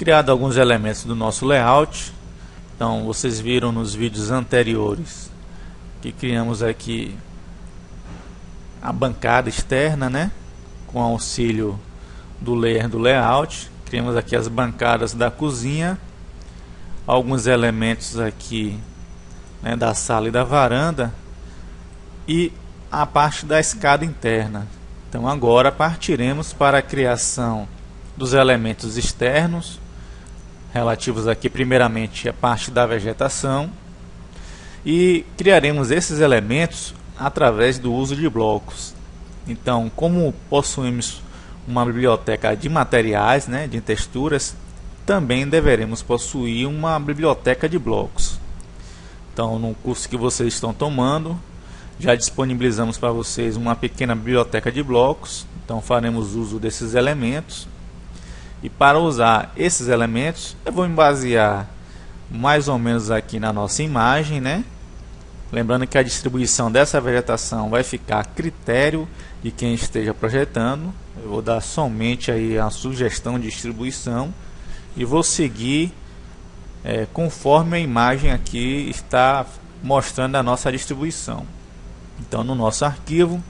criado alguns elementos do nosso layout. Então vocês viram nos vídeos anteriores que criamos aqui a bancada externa, né? Com auxílio do layer do layout. Criamos aqui as bancadas da cozinha, alguns elementos aqui, né, da sala e da varanda e a parte da escada interna. Então agora partiremos para a criação dos elementos externos, relativos aqui primeiramente à parte da vegetação, e criaremos esses elementos através do uso de blocos. Então, como possuímos uma biblioteca de materiais, né, de texturas, também deveremos possuir uma biblioteca de blocos. Então, no curso que vocês estão tomando, já disponibilizamos para vocês uma pequena biblioteca de blocos. Então faremos uso desses elementos. E para usar esses elementos, eu vou me basear mais ou menos aqui na nossa imagem, né? Lembrando que a distribuição dessa vegetação vai ficar a critério de quem esteja projetando. Eu vou dar somente aí a sugestão de distribuição e vou seguir conforme a imagem aqui está mostrando a nossa distribuição. Então, no nosso arquivo,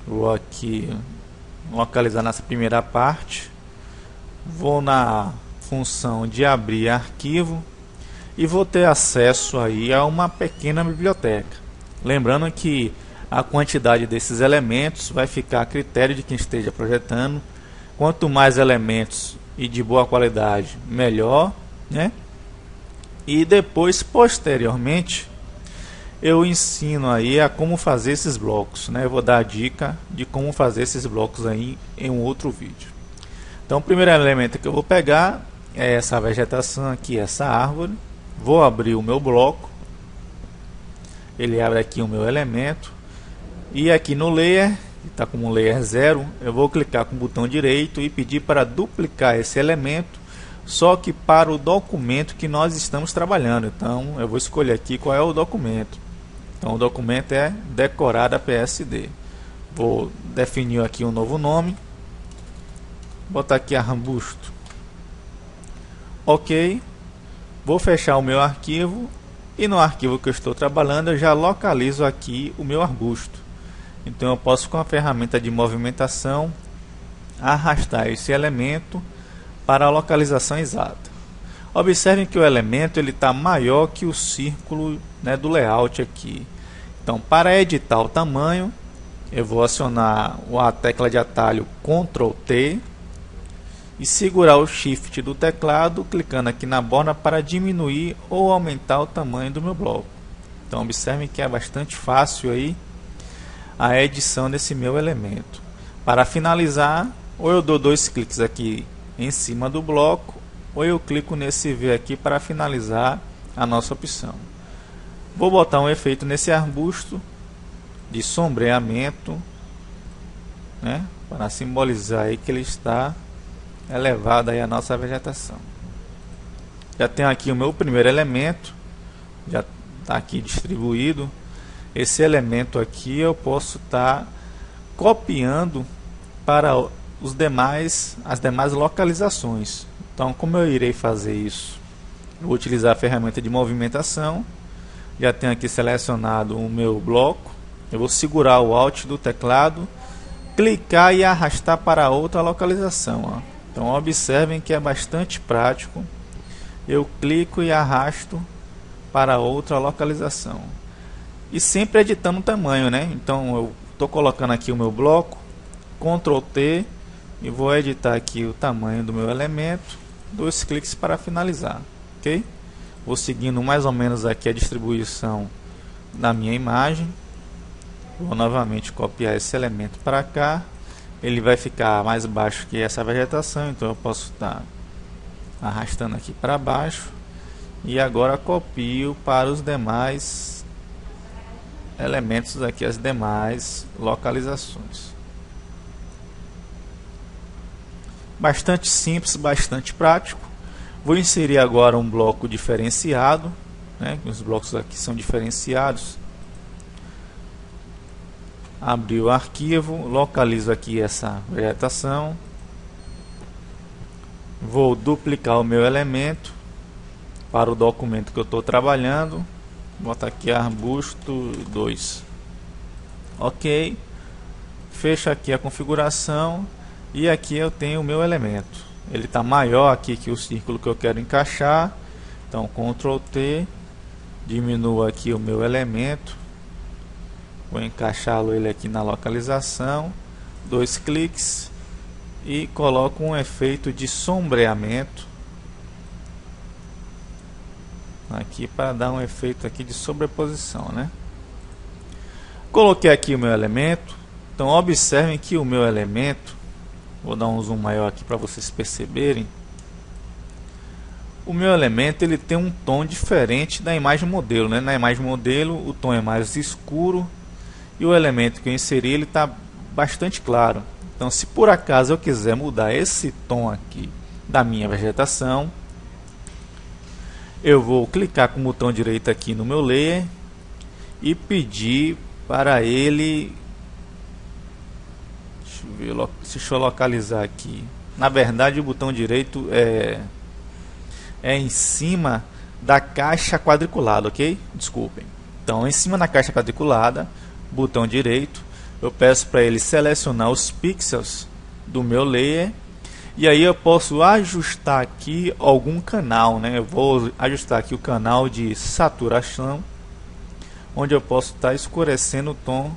vou aqui localizar nessa primeira parte, vou na função de abrir arquivo e vou ter acesso aí a uma pequena biblioteca. Lembrando que a quantidade desses elementos vai ficar a critério de quem esteja projetando. Quanto mais elementos e de boa qualidade, melhor, né? E depois, posteriormente, eu ensino aí a como fazer esses blocos, né? Eu vou dar a dica de como fazer esses blocos aí em um outro vídeo. Então, o primeiro elemento que eu vou pegar é essa vegetação aqui, essa árvore. Vou abrir o meu bloco. Ele abre aqui o meu elemento. E aqui no layer, que está como layer 0, eu vou clicar com o botão direito e pedir para duplicar esse elemento, só que para o documento que nós estamos trabalhando. Então, eu vou escolher aqui qual é o documento. Então, o documento é decorada PSD. Vou definir aqui um novo nome. Botar aqui arbusto. Ok. Vou fechar o meu arquivo. E no arquivo que eu estou trabalhando, eu já localizo aqui o meu arbusto. Então, eu posso, com a ferramenta de movimentação, arrastar esse elemento para a localização exata. Observem que o elemento está maior que o círculo, né, do layout aqui. Então, para editar o tamanho, eu vou acionar a tecla de atalho Ctrl T e segurar o Shift do teclado, clicando aqui na borda para diminuir ou aumentar o tamanho do meu bloco. Então, observem que é bastante fácil aí a edição desse meu elemento. Para finalizar, ou eu dou 2 cliques aqui em cima do bloco, ou eu clico nesse V aqui para finalizar a nossa opção. Vou botar um efeito nesse arbusto de sombreamento, né, para simbolizar aí que ele está elevado aí a nossa vegetação. Já tenho aqui o meu primeiro elemento, já está aqui distribuído. Esse elemento aqui eu posso estar copiando para as demais localizações. Então, como eu irei fazer isso? Eu vou utilizar a ferramenta de movimentação. Já tenho aqui selecionado o meu bloco. Eu vou segurar o Alt do teclado, clicar e arrastar para outra localização. Ó. Então, observem que é bastante prático. Eu clico e arrasto para outra localização. E sempre editando o tamanho, né? Então, eu estou colocando aqui o meu bloco, Ctrl T, e vou editar aqui o tamanho do meu elemento, 2 cliques para finalizar, ok? Vou seguindo mais ou menos aqui a distribuição da minha imagem. Vou novamente copiar esse elemento para cá. Ele vai ficar mais baixo que essa vegetação, então eu posso estar arrastando aqui para baixo. E agora copio para os demais elementos aqui, as demais localizações. Bastante simples, bastante prático. Vou inserir agora um bloco diferenciado, né? Os blocos aqui são diferenciados. Abrir o arquivo, localizo aqui essa vegetação. Vou duplicar o meu elemento para o documento que eu estou trabalhando. Vou botar aqui arbusto 2. Ok. Fecho aqui a configuração e aqui eu tenho o meu elemento. Ele está maior aqui que o círculo que eu quero encaixar. Então Ctrl T, diminuo aqui o meu elemento. Vou encaixá-lo ele aqui na localização. 2 cliques e coloco um efeito de sombreamento aqui para dar um efeito aqui de sobreposição, né? Coloquei aqui o meu elemento. Então observem que o meu elemento, vou dar um zoom maior aqui para vocês perceberem. O meu elemento ele tem um tom diferente da imagem modelo, né? Na imagem modelo o tom é mais escuro e o elemento que eu inseri ele está bastante claro. Então, se por acaso eu quiser mudar esse tom aqui da minha vegetação, eu vou clicar com o botão direito aqui no meu layer e pedir para ele, deixa eu localizar aqui. Na verdade, o botão direito é em cima da caixa quadriculada, ok? Desculpem. Então, em cima da caixa quadriculada, botão direito, eu peço para ele selecionar os pixels do meu layer e aí eu posso ajustar aqui algum canal, né? Eu vou ajustar aqui o canal de saturação, onde eu posso estar escurecendo o tom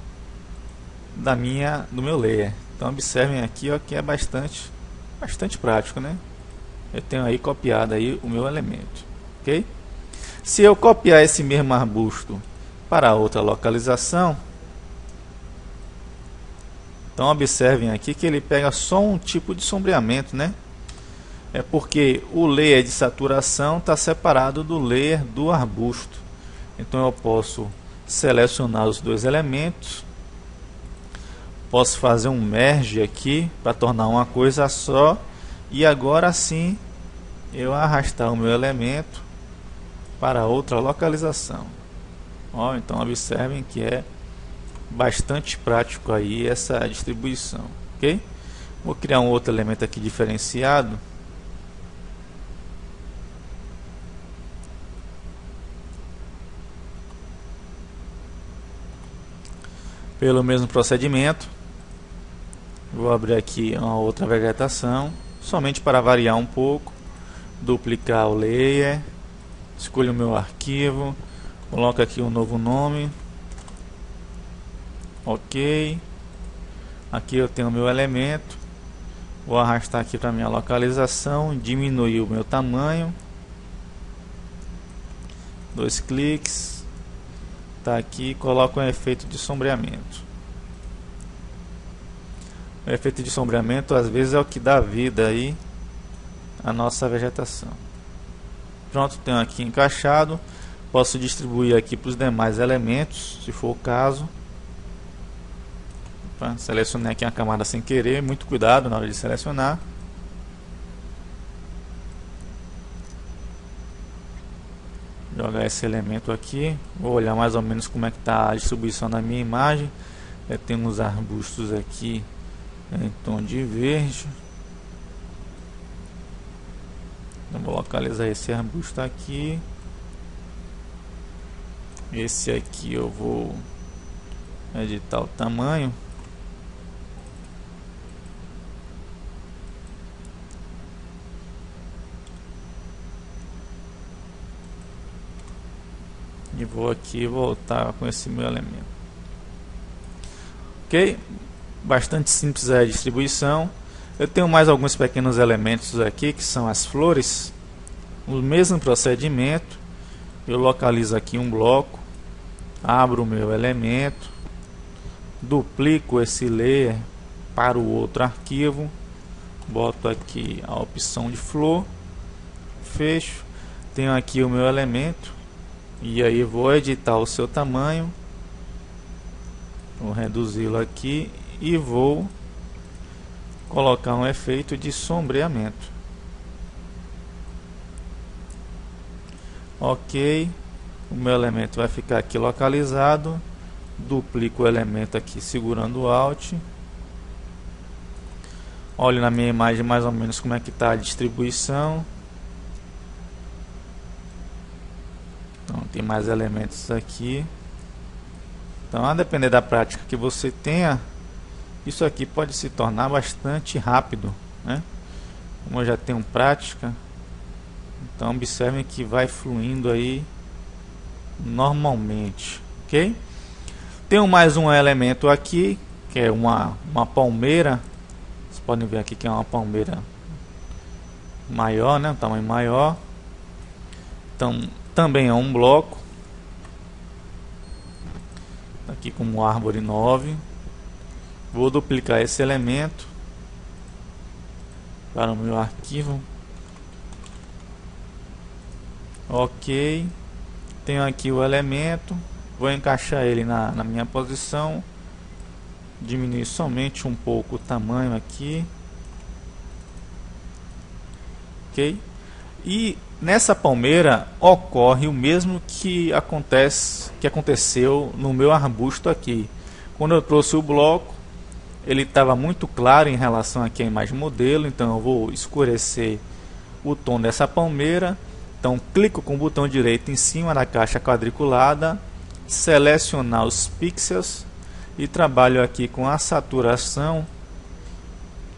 do meu layer. Então observem aqui, ó, que é bastante prático, né? Eu tenho aí copiado aí o meu elemento, ok? Se eu copiar esse mesmo arbusto para outra localização, então observem aqui que ele pega só um tipo de sombreamento, né? É porque o layer de saturação está separado do layer do arbusto. Então eu posso selecionar os dois elementos, posso fazer um merge aqui para tornar uma coisa só e agora sim eu arrastar o meu elemento para outra localização. Ó, então observem que é bastante prático aí essa distribuição, ok? Vou criar um outro elemento aqui diferenciado. Pelo mesmo procedimento, vou abrir aqui uma outra vegetação, somente para variar um pouco, duplicar o layer, escolho o meu arquivo, coloco aqui um novo nome. Ok, aqui eu tenho o meu elemento, vou arrastar aqui para minha localização, diminuir o meu tamanho, 2 cliques, tá aqui, coloco um efeito de sombreamento. O efeito de sombreamento às vezes é o que dá vida aí à nossa vegetação. Pronto, tenho aqui encaixado, posso distribuir aqui para os demais elementos, se for o caso. Selecionei aqui a camada sem querer, muito cuidado na hora de selecionar. Jogar esse elemento aqui, vou olhar mais ou menos como é que está a distribuição da minha imagem. Tem uns arbustos aqui em tom de verde. Então, vou localizar esse arbusto aqui. Esse aqui eu vou editar o tamanho. E vou aqui voltar com esse meu elemento. Ok? Bastante simples a distribuição. Eu tenho mais alguns pequenos elementos aqui que são as flores. O mesmo procedimento. Eu localizo aqui um bloco, abro o meu elemento, duplico esse layer para o outro arquivo, boto aqui a opção de flor, fecho, tenho aqui o meu elemento. E aí vou editar o seu tamanho, vou reduzi-lo aqui e vou colocar um efeito de sombreamento. Ok, o meu elemento vai ficar aqui localizado, duplico o elemento aqui segurando o Alt, Olho na minha imagem mais ou menos como é que está a distribuição. Então tem mais elementos aqui. Então, a depender da prática que você tenha, isso aqui pode se tornar bastante rápido, né? Como eu já tenho prática, então observem que vai fluindo aí normalmente, ok? Tenho mais um elemento aqui, que é uma palmeira. Vocês podem ver aqui que é uma palmeira maior, né? Um tamanho maior. Então, também é um bloco. Aqui como árvore 9. Vou duplicar esse elemento para o meu arquivo. Ok. Tenho aqui o elemento. Vou encaixar ele na minha posição. Diminuir somente um pouco o tamanho aqui. Ok. E nessa palmeira ocorre o mesmo que aconteceu no meu arbusto aqui. Quando eu trouxe o bloco, ele estava muito claro em relação aqui à imagem modelo, então eu vou escurecer o tom dessa palmeira. Então clico com o botão direito em cima da caixa quadriculada, selecionar os pixels e trabalho aqui com a saturação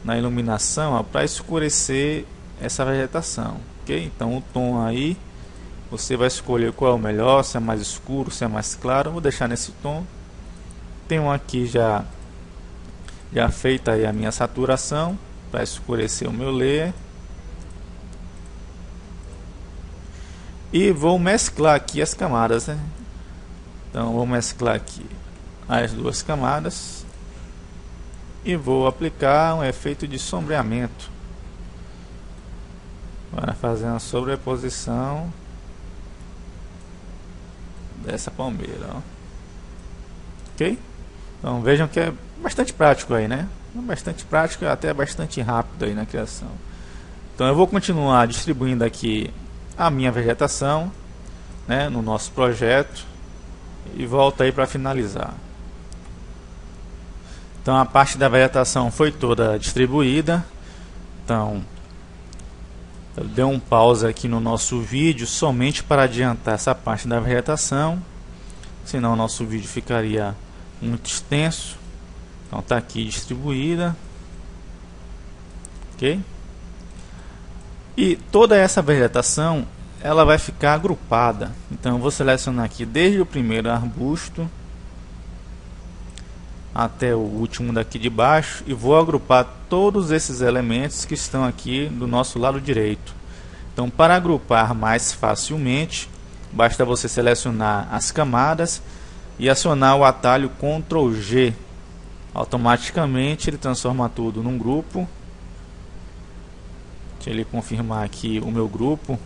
na iluminação para escurecer essa vegetação. Okay? Então o tom aí você vai escolher qual é o melhor, se é mais escuro, se é mais claro. Vou deixar nesse tom. Tenho aqui já feita aí a minha saturação para escurecer o meu layer. E vou mesclar aqui as camadas, né? Então vou mesclar aqui as duas camadas e vou aplicar um efeito de sombreamento para fazer uma sobreposição dessa palmeira, ó. Ok? Então vejam que é bastante prático aí, né? Bastante prático e até bastante rápido aí na criação. Então eu vou continuar distribuindo aqui a minha vegetação, né, no nosso projeto e volto aí para finalizar. Então a parte da vegetação foi toda distribuída. Então eu dei um pause aqui no nosso vídeo somente para adiantar essa parte da vegetação, senão o nosso vídeo ficaria muito extenso. Então está aqui distribuída, ok? E toda essa vegetação ela vai ficar agrupada. Então eu vou selecionar aqui desde o primeiro arbusto até o último daqui de baixo e vou agrupar todos esses elementos que estão aqui do nosso lado direito. Então para agrupar mais facilmente, basta você selecionar as camadas e acionar o atalho Ctrl G. Automaticamente ele transforma tudo num grupo. Deixa ele confirmar aqui o meu grupo.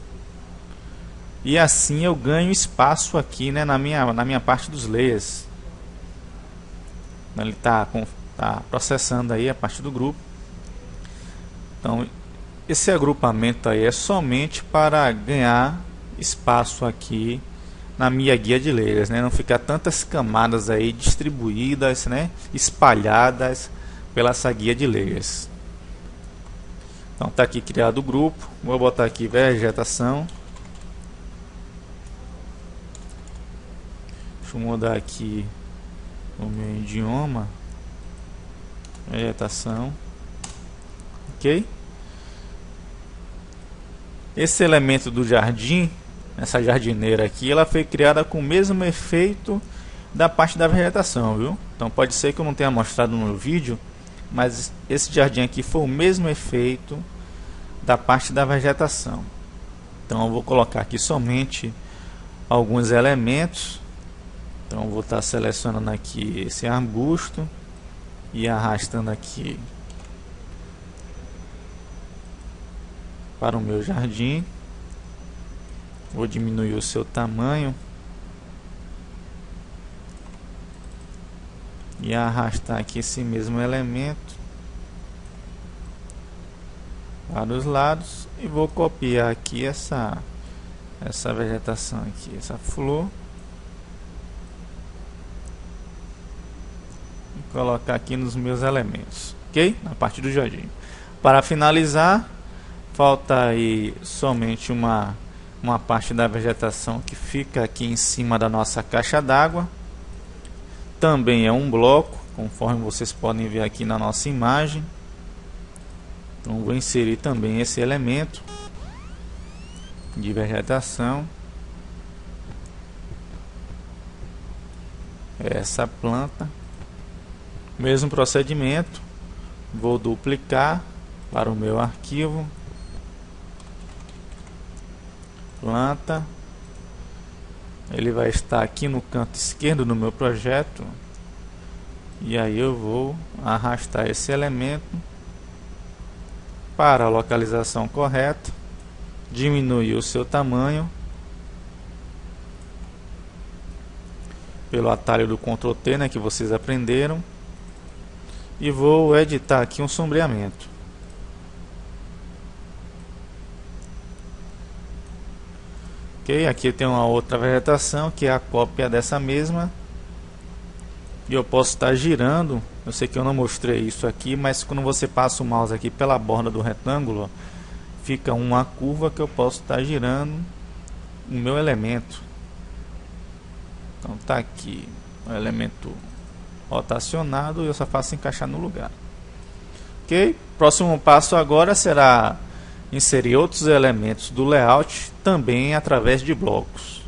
E assim eu ganho espaço aqui, né, na minha parte dos layers. Ele está processando aí a parte do grupo. Então esse agrupamento aí é somente para ganhar espaço aqui na minha guia de layers, né? Não ficar tantas camadas aí distribuídas, né, espalhadas pela essa guia de layers. Então está aqui criado o grupo. Vou botar aqui vegetação. Deixa eu mudar aqui o meu idioma. Vegetação. Ok? Esse elemento do jardim, essa jardineira aqui, ela foi criada com o mesmo efeito da parte da vegetação, viu? Então pode ser que eu não tenha mostrado no vídeo, mas esse jardim aqui foi o mesmo efeito da parte da vegetação. Então eu vou colocar aqui somente alguns elementos. Então eu vou estar selecionando aqui esse arbusto e arrastando aqui para o meu jardim. Vou diminuir o seu tamanho e arrastar aqui esse mesmo elemento para os lados e vou copiar aqui essa vegetação aqui, essa flor, e colocar aqui nos meus elementos, ok? Na parte do jardim. Para finalizar, falta aí somente uma parte da vegetação que fica aqui em cima da nossa caixa d'água. Também é um bloco, conforme vocês podem ver aqui na nossa imagem. Então vou inserir também esse elemento de vegetação. Essa planta. Mesmo procedimento. Vou duplicar para o meu arquivo. Planta. Ele vai estar aqui no canto esquerdo do meu projeto. E aí eu vou arrastar esse elemento para a localização correta. Diminuir o seu tamanho pelo atalho do Ctrl T, né, que vocês aprenderam. E vou editar aqui um sombreamento. Ok, aqui tem uma outra vegetação que é a cópia dessa mesma. E eu posso estar girando. Eu sei que eu não mostrei isso aqui, mas quando você passa o mouse aqui pela borda do retângulo, ó, fica uma curva que eu posso estar girando o meu elemento. Então tá aqui o elemento rotacionado e eu só faço encaixar no lugar. Ok? Próximo passo agora será inserir outros elementos do layout também através de blocos.